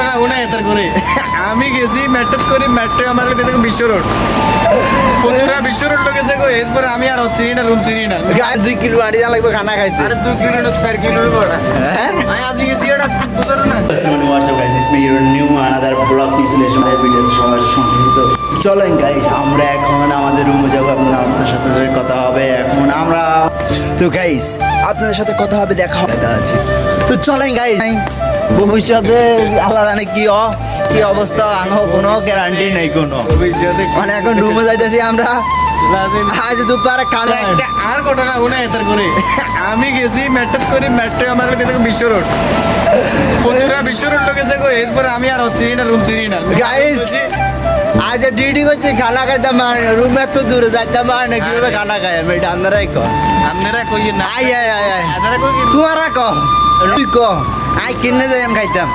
ঘটনা উনাই এতার করে আমি গেছি মেট্রো করে মেট্রো আমার লোকে থেকে বিশ্ব রোড ফতুরা বিশ্ব রোড লোকে থেকে এরপরে আমি আর চিনি না রুম চিনি না গায়ে 2 কিলো আড়ি যা লাগবে খানা খাইতে। আরে 2 কিলো না 4 কিলো বড় হ্যাঁ আমি আজ গেছি এটা বুঝার না Assalamualaikum warahmatullahi wabarakatuh. This is your new another vlog installation of video সবার সংক্ষিপ্ত। চলেন গাইস আমরা এখন আমাদের রুমে যাবো, আপনাদের সাথে কথা হবে এখন আমরা। তো গাইস আপনাদের সাথে কথা হবে, দেখা হবে আছে। তো চলেন গাইস, ভবিষ্যতে আল্লাহ জানে কি অবস্থা আনো, কোনো গ্যারান্টি নেই কোনো। ভবিষ্যতে মানে এখন রুমে যাইতেছি আমরা, আজ দুপুরে খানা আর ঘটনা উনাই এতার করে আমি গেছি মেট্রো করে মেট্রো আমার লোকে থেকে বিশ্ব রোড ফতুরা বিশ্ব রোড লোকে থেকে এরপরে আমি আর চিনি না রুম চিনি না গাইস আজ ডিউটি করছি, খানা খাইতে মান রুম এত দূরে যাইতে মান না, কিভাবে খানা খাই আমি এটা আপনারাই কো। আপনারা কই না আই আই আই আই আপনারা কই তোমারা কো, তুই কো আই কিনে যাই আমি খাইতাম।